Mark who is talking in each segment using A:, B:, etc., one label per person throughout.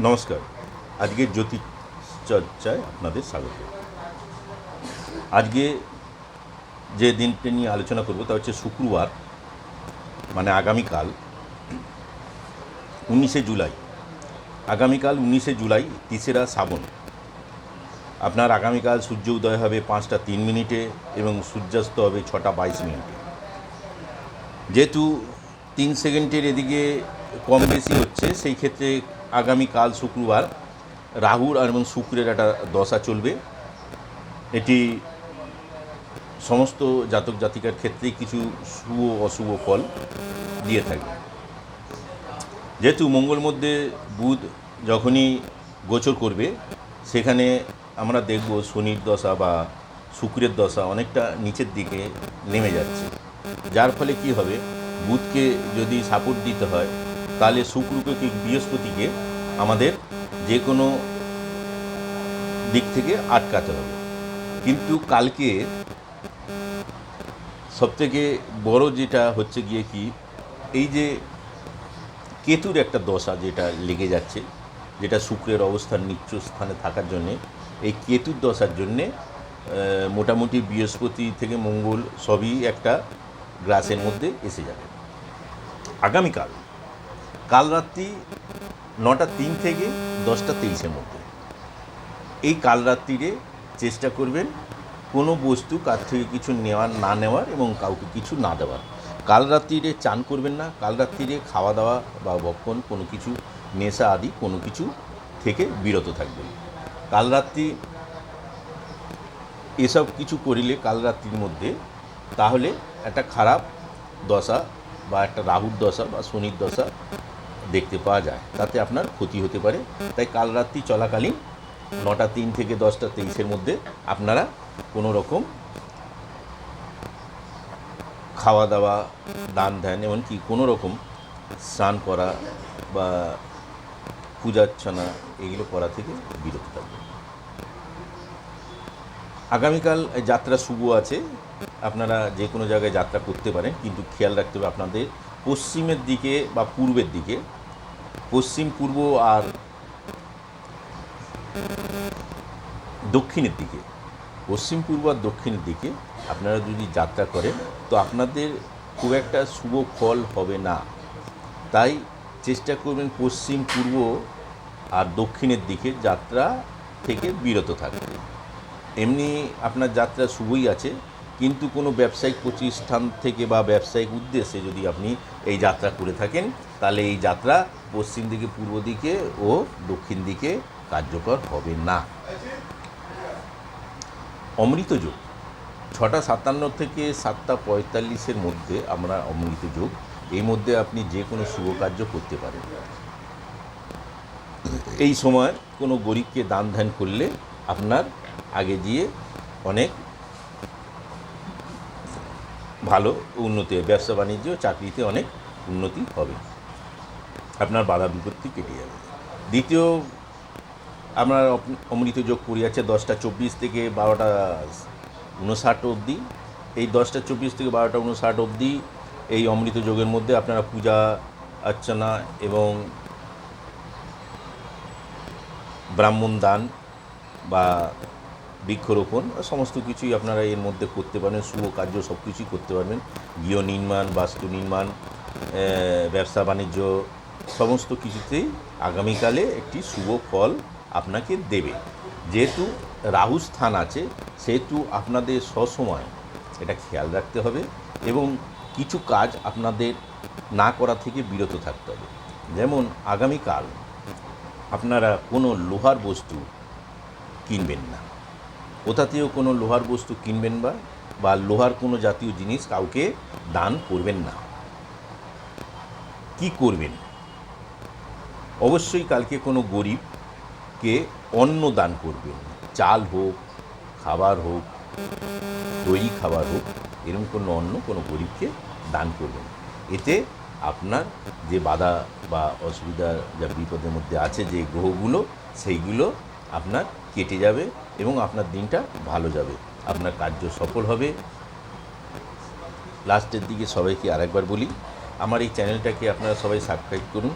A: নমস্কার। আজকের জ্যোতিষ চর্চায় আপনাদের স্বাগত। আজকে যে দিনটি নিয়ে আলোচনা করব তা হচ্ছে শুক্রবার, মানে আগামীকাল 19শে জুলাই। আগামীকাল 19শে জুলাই, 3রা শ্রাবণ। আপনার আগামীকাল সূর্য উদয় হবে 5টা 3 মিনিটে এবং সূর্যাস্ত হবে 6টা 22 মিনিটে। যেহেতু 3 সেকেন্ডের এদিকে কম বেশি হচ্ছে, সেই ক্ষেত্রে আগামীকাল শুক্রবার রাহুর আর এবং শুক্রের একটা দশা চলবে। এটি সমস্ত জাতক জাতিকার ক্ষেত্রেই কিছু শুভ অশুভ ফল দিয়ে থাকে। যেহেতু মঙ্গল মধ্যে বুধ যখনই গোচর করবে, সেখানে আমরা দেখব শনির দশা বা শুক্রের দশা অনেকটা নিচের দিকে নেমে যাচ্ছে। যার ফলে কি হবে, বুধকে যদি সাপোর্ট দিতে হয় তাহলে শুক্রকে কি বৃহস্পতিকে আমাদের যে কোনো দিক থেকে আটকাতে হবে। কিন্তু কালকে সবথেকে বড় যেটা হচ্ছে গিয়ে কি, এই যে কেতুর একটা দশা যেটা লেগে যাচ্ছে, যেটা শুক্রের অবস্থান নিচ্চ স্থানে থাকার জন্যে, এই কেতুর দশার জন্যে মোটামুটি বৃহস্পতি থেকে মঙ্গল সবই একটা গ্রাসের মধ্যে এসে যাবে। আগামীকাল কাল রাত্রি 9টা 3 থেকে 10টা 23-এর মধ্যে, এই কাল রাত্রিরে চেষ্টা করবেন কোনো বস্তু কার থেকে কিছু না নেওয়ার এবং কাউকে কিছু না দেওয়ার। কাল রাত্রিরে চান করবেন না। কাল রাত্রিরে খাওয়া দাওয়া বা ভক্ষণ কোনো কিছু, নেশা আদি কোনো কিছু থেকে বিরত থাকবেন। কাল রাত্রি এসব কিছু করিলে কাল রাত্রির মধ্যে তাহলে একটা খারাপ দশা বা একটা রাহুর দশা বা শনির দশা দেখতে পাওয়া যায়, তাতে আপনার ক্ষতি হতে পারে। তাই কাল রাত্রি চলাকালীন 9টা 3 থেকে 10টা 23-এর মধ্যে আপনারা কোনো রকম খাওয়া দাওয়া, দান ধ্যান, এমনকি কোনো রকম স্নান করা বা পূজার্চনা এগুলো করা থেকে বিরত থাকবেন। আগামীকাল যাত্রা শুভ আছে, আপনারা যে কোনো জায়গায় যাত্রা করতে পারেন, কিন্তু খেয়াল রাখতে হবে আপনাদের পশ্চিমের দিকে বা পূর্বের দিকে, পশ্চিম, পূর্ব আর দক্ষিণের দিকে, পশ্চিম, পূর্ব আর দক্ষিণের দিকে আপনারা যদি যাত্রা করেন তো আপনাদের খুব একটা শুভ ফল হবে না। তাই চেষ্টা করবেন পশ্চিম, পূর্ব আর দক্ষিণের দিকে যাত্রা থেকে বিরত থাকতে। এমনি আপনার যাত্রা শুভই আছে, কিন্তু কোনো ব্যবসায়িক প্রতিষ্ঠান থেকে বা ব্যবসায়িক উদ্দেশ্যে যদি আপনি এই যাত্রা করে থাকেন, তাহলে এই যাত্রা পশ্চিম দিকে, পূর্ব দিকে ও দক্ষিণ দিকে কার্যকর হবে না। অমৃত যোগ 6টা 57 থেকে 7টা 45-এর মধ্যে আমরা অমৃত যোগ, এই মধ্যে আপনি যে কোনো শুভ কার্য করতে পারেন। এই সময় কোনো গরিবকে দান ধ্যান করলে আপনার আগে গিয়ে অনেক ভালো উন্নতি হবে, ব্যবসা বাণিজ্য চাকরিতে অনেক উন্নতি হবে, আপনার বাধা বিপত্তি কেটে যাবে। দ্বিতীয় আমরা অমৃত যোগ করি আছে 10টা 24 থেকে 12টা 59 অবধি। এই 10টা 24 থেকে 12টা 59 অবধি এই অমৃত যোগের মধ্যে আপনারা পূজা অর্চনা এবং ব্রাহ্মণ দান বা বৃক্ষরোপণ সমস্ত কিছুই আপনারা এর মধ্যে করতে পারেন। শুভ কার্য সব কিছুই করতে পারবেন। গৃহ নির্মাণ, বাস্তু নির্মাণ, ব্যবসা বাণিজ্য সমস্ত কিছুতেই আগামীকালে একটি শুভ ফল আপনাকে দেবে। যেহেতু রাহু স্থান আছে, সেহেতু আপনাদের সবসময় এটা খেয়াল রাখতে হবে এবং কিছু কাজ আপনাদের না করা থেকে বিরত থাকতে হবে। যেমন আগামীকাল আপনারা কোনো লোহার বস্তু কিনবেন না, কোথাতেও কোনো লোহার বস্তু কিনবেন বা লোহার কোনো জাতীয় জিনিস কাউকে দান করবেন না। কি করবেন? অবশ্যই কালকে কোনো গরিবকে অন্ন দান করবেন। চাল হোক, খাবার হোক, তৈরি খাবার হোক, এরকম কোনো অন্ন কোনো গরিবকে দান করবেন। এতে আপনার যে বাধা বা অসুবিধা, যা বিপদের মধ্যে আছে যে গ্রহগুলো, সেইগুলো আপনার কেটে যাবে এবং আপনার দিনটা ভালো যাবে, আপনার কার্য সফল হবে। লাস্টের দিকে সবাইকে আরেকবার বলি, আমার এই চ্যানেলটাকে আপনারা সবাই সাবস্ক্রাইব করুন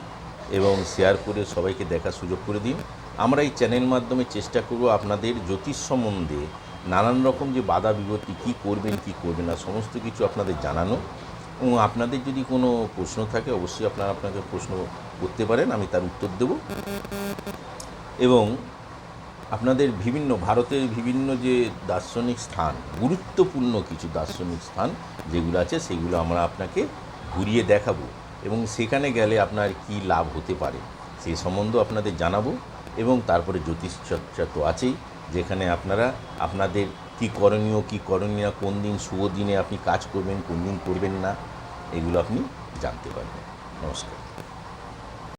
A: এবং শেয়ার করে সবাইকে দেখার সুযোগ করে দিন। আমরা এই চ্যানেল মাধ্যমে চেষ্টা করব আপনাদের জ্যোতিষ সম্বন্ধে নানান রকম যে বাধা বিপত্তি কী করবেন কী করবেন না সমস্ত কিছু আপনাদের জানানো, এবং আপনাদের যদি কোনো প্রশ্ন থাকে অবশ্যই আপনারা আপনাকে প্রশ্ন করতে পারেন, আমি তার উত্তর দেব। এবং আপনাদের বিভিন্ন ভারতের বিভিন্ন যে দার্শনিক স্থান, গুরুত্বপূর্ণ কিছু দার্শনিক স্থান যেগুলো আছে সেগুলো আমরা আপনাকে ঘুরিয়ে দেখাবো, এবং সেখানে গেলে আপনার কি লাভ হতে পারে সেই সম্বন্ধেও আপনাদের জানাবো। এবং তারপরে জ্যোতিষ চর্চা তো আছেই, যেখানে আপনারা আপনাদের কী করণীয় না, কোন দিন শুভ দিনে আপনি কাজ করবেন, কোন দিন করবেন না, এগুলো আপনি জানতে পারবেন। নমস্কার।